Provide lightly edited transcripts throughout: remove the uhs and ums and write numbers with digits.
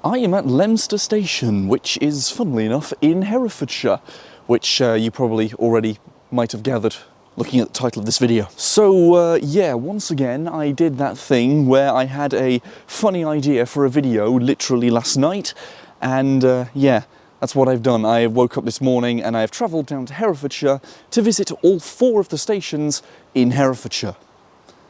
I am at Leominster Station, which is, funnily enough, in Herefordshire, which you probably already might have gathered looking at the title of this video. So, yeah, once again, I did that thing where I had a funny idea for a video literally last night, and yeah, that's what I've done. I woke up this morning and I have travelled down to Herefordshire to visit all 4 of the stations in Herefordshire.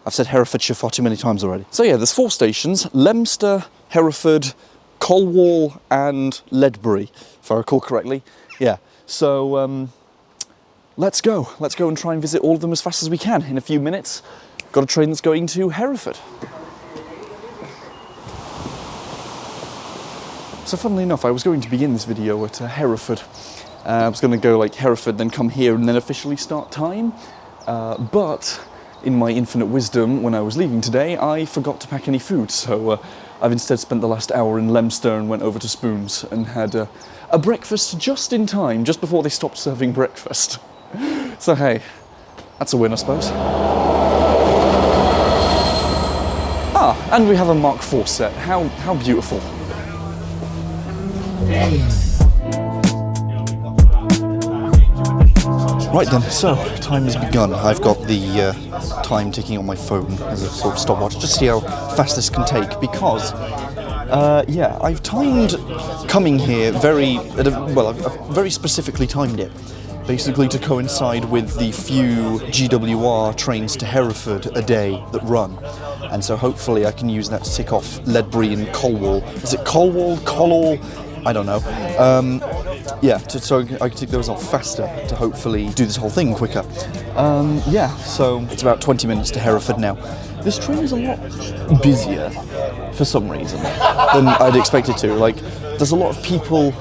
I've said Herefordshire far too many times already. So yeah, there's 4 stations: Leominster, Hereford, Colwall and Ledbury, if I recall correctly. Yeah, so let's go and try and visit all of them as fast as we can in a few minutes. Got a train that's going to Hereford. So funnily enough, I was going to begin this video at Hereford. I was going to go like Hereford, then come here and then officially start time. But in my infinite wisdom, when I was leaving today, I forgot to pack any food. So I've instead spent the last hour in Leominster and went over to Spoons and had a breakfast just in time, just before they stopped serving breakfast. So hey, that's a win, I suppose. Ah, and we have a Mark IV set. How beautiful. Right then, so time has begun. I've got the time ticking on my phone as a sort of stopwatch, just to see how fast this can take, because yeah, I've timed coming here I've very specifically timed it, basically to coincide with the few GWR trains to Hereford a day that run, and so hopefully I can use that to tick off Ledbury and Colwall. Is it Colwall? Collall? I don't know. Yeah, so I can tick those off faster to hopefully do this whole thing quicker. Yeah, so it's about 20 minutes to Hereford now. This train is a lot busier for some reason than I'd expect it to. Like, there's a lot of people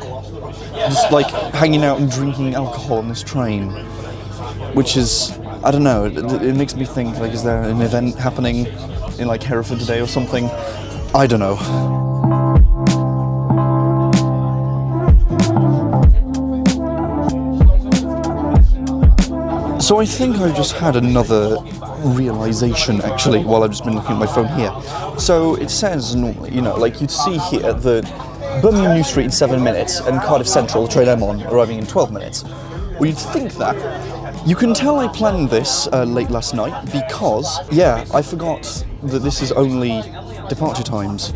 just like hanging out and drinking alcohol on this train, which is, I don't know, it makes me think, like, is there an event happening in like Hereford today or something? I don't know. So I think I've just had another realisation, actually, while I've just been looking at my phone here. So it says normally, you know, like you'd see here that Birmingham New Street in 7 minutes and Cardiff Central, the train I'm on, arriving in 12 minutes. Well, you'd think that. You can tell I planned this late last night because, yeah, I forgot that this is only departure times.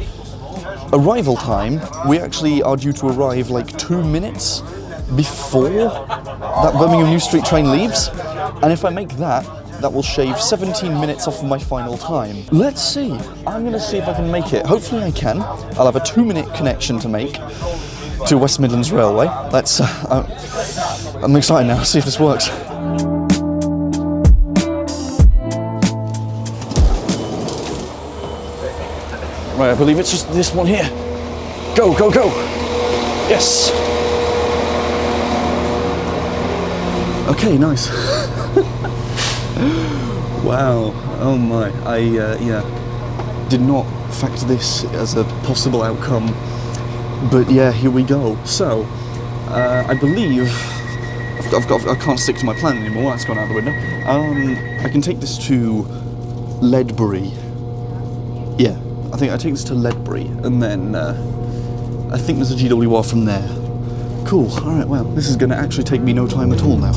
Arrival time, we actually are due to arrive like 2 minutes before that Birmingham New Street train leaves, and if I make that will shave 17 minutes off of my final time. Let's see. I'm going to see if I can make it. Hopefully I can. I'll have a 2-minute connection to make to West Midlands Railway. Let's. I'm excited now. See if this works. Right, I believe it's just this one here. Go, go, go! Yes! Okay, nice. Wow, oh my, I yeah, did not factor this as a possible outcome, but yeah, here we go. So, I believe, I can't stick to my plan anymore, that's gone out the window. I can take this to Ledbury. Yeah, I think I take this to Ledbury, and then I think there's a GWR from there. Cool, alright, well, this is going to actually take me no time at all now.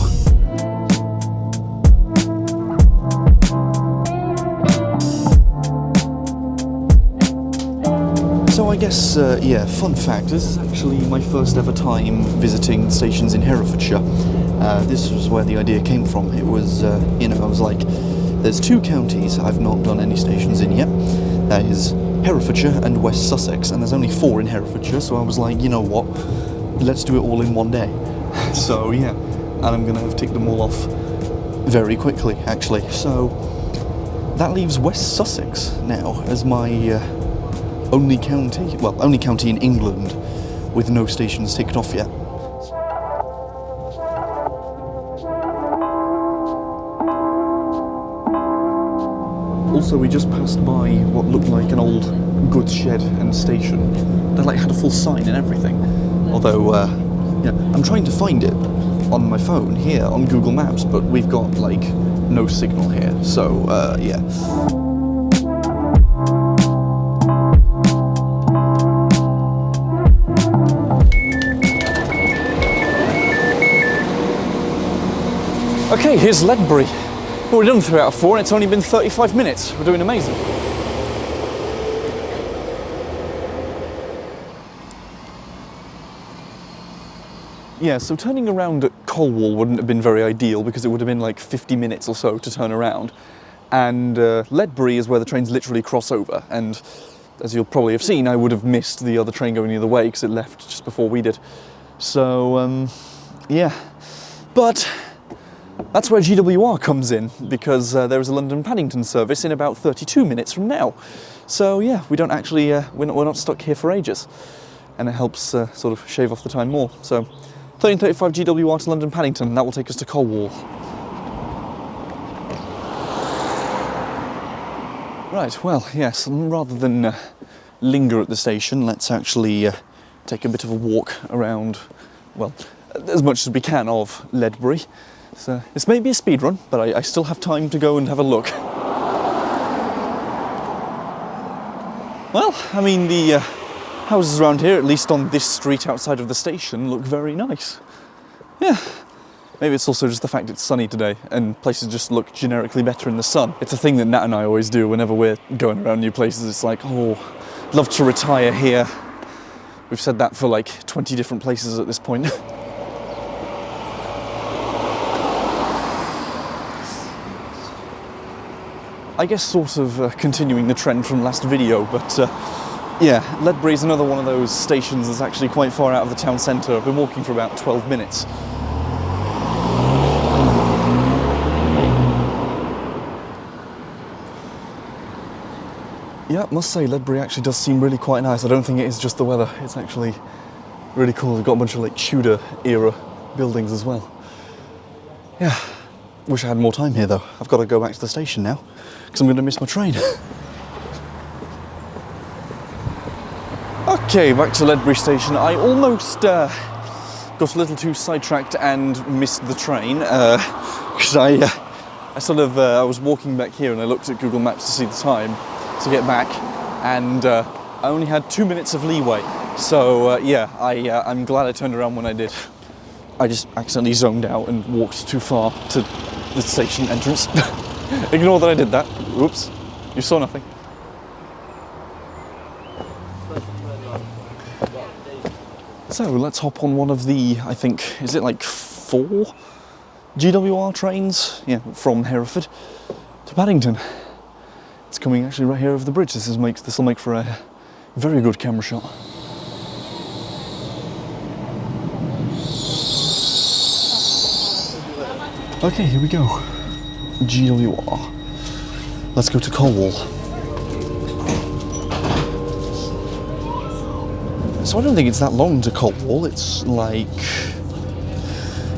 So I guess, yeah, fun fact, this is actually my first ever time visiting stations in Herefordshire. This was where the idea came from. It was, you know, I was like, there's 2 counties I've not done any stations in yet. That is Herefordshire and West Sussex, and there's only 4 in Herefordshire, so I was like, you know what? Let's do it all in one day. So yeah, and I'm gonna have ticked them all off very quickly, actually. So that leaves West Sussex now as my only county, well, only county in England with no stations ticked off yet. Also, we just passed by what looked like an old goods shed and station that like had a full sign and everything. Although, yeah, I'm trying to find it on my phone here on Google Maps, but we've got like no signal here, so yeah. Okay, here's Ledbury. Well, we've done 3 out of 4 and it's only been 35 minutes. We're doing amazing. Yeah, so turning around at Colwall wouldn't have been very ideal because it would have been like 50 minutes or so to turn around. And Ledbury is where the trains literally cross over. And as you'll probably have seen, I would have missed the other train going the other way because it left just before we did. So, yeah. But that's where GWR comes in, because there is a London Paddington service in about 32 minutes from now. So yeah, we don't actually, we're not stuck here for ages. And it helps sort of shave off the time more. So 13:35 GWR to London Paddington, and that will take us to Colwall. Right, well, yes, rather than linger at the station, let's actually take a bit of a walk around, well, as much as we can of Ledbury. So this may be a speed run, but I still have time to go and have a look. Well, I mean, the houses around here, at least on this street outside of the station, look very nice. Yeah. Maybe it's also just the fact it's sunny today and places just look generically better in the sun. It's a thing that Nat and I always do whenever we're going around new places. It's like, oh, I'd love to retire here. We've said that for like 20 different places at this point. I guess sort of continuing the trend from last video, but yeah, Ledbury is another one of those stations that's actually quite far out of the town centre. I've been walking for about 12 minutes. Yeah, must say Ledbury actually does seem really quite nice. I don't think it is just the weather. It's actually really cool. They've got a bunch of like Tudor era buildings as well. Yeah, wish I had more time here though. I've got to go back to the station now because I'm going to miss my train. Okay, back to Ledbury station. I almost got a little too sidetracked and missed the train because I was walking back here and I looked at Google Maps to see the time to get back, and I only had 2 minutes of leeway. So yeah, I'm glad I turned around when I did. I just accidentally zoned out and walked too far to the station entrance. Ignore that I did that. Oops, you saw nothing. So let's hop on one of the, I think, is it like 4 GWR trains? Yeah, from Hereford to Paddington. It's coming actually right here over the bridge. This will make for a very good camera shot. Okay, here we go. GWR. Let's go to Colwall. So I don't think it's that long to Colwall. It's like,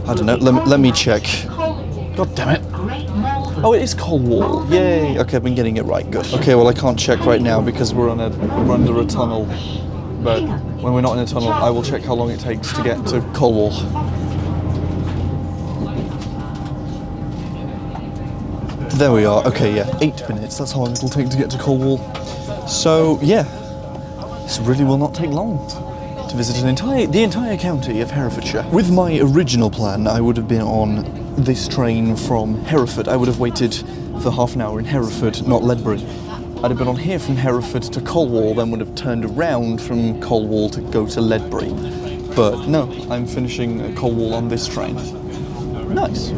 I don't know. Let me check. God damn it. Oh, it is Colwall. Yay. Okay, I've been getting it right. Good. Okay, well I can't check right now because we're under a tunnel. But when we're not in a tunnel, I will check how long it takes to get to Colwall. There we are. Okay, yeah, 8 minutes. That's how long it'll take to get to Colwall. So yeah, this really will not take long to visit the entire county of Herefordshire. With my original plan, I would have been on this train from Hereford. I would have waited for half an hour in Hereford, not Ledbury. I'd have been on here from Hereford to Colwall, then would have turned around from Colwall to go to Ledbury. But no, I'm finishing at Colwall on this train. Nice.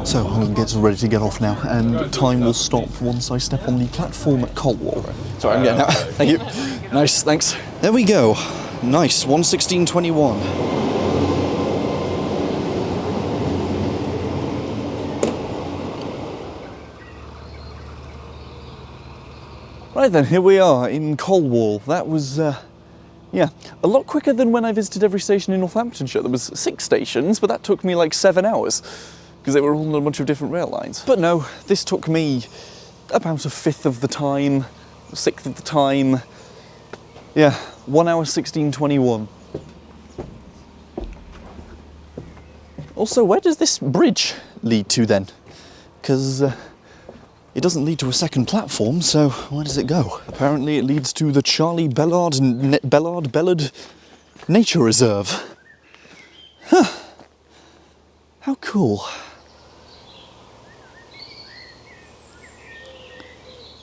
So I'm getting ready to get off now, and time will stop once I step on the platform at Colwall. Sorry, I'm getting out. Thank you. Nice, thanks. There we go. Nice, 1:16:21. Right then, here we are in Colwall. That was, yeah, a lot quicker than when I visited every station in Northamptonshire. There was 6 stations, but that took me like 7 hours, because they were all on a bunch of different rail lines. But no, this took me about a fifth of the time, a sixth of the time. Yeah, 1 hour 16:21. Also, where does this bridge lead to then? Because it doesn't lead to a second platform, so where does it go? Apparently it leads to the Charlie Bellard, nature reserve. Huh. How cool.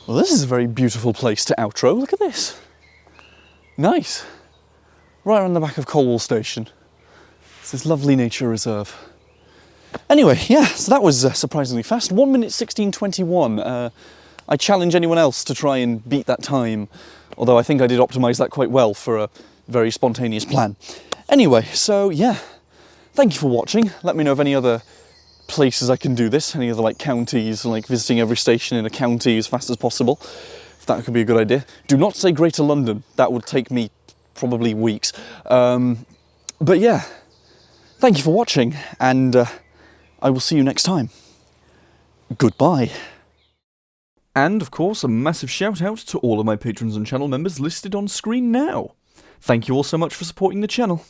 Well, this is a very beautiful place to outro. Look at this. Nice. Right around the back of Colwell Station. It's this lovely nature reserve. Anyway, yeah, so that was surprisingly fast. 1 minute 16:21. I challenge anyone else to try and beat that time, although I think I did optimise that quite well for a very spontaneous plan. Anyway, so yeah, thank you for watching. Let me know of any other places I can do this, any other like counties, like visiting every station in a county as fast as possible. If that could be a good idea. Do not say Greater London, that would take me probably weeks. But yeah, thank you for watching, and I will see you next time. Goodbye. And of course, a massive shout out to all of my patrons and channel members listed on screen now. Thank you all so much for supporting the channel.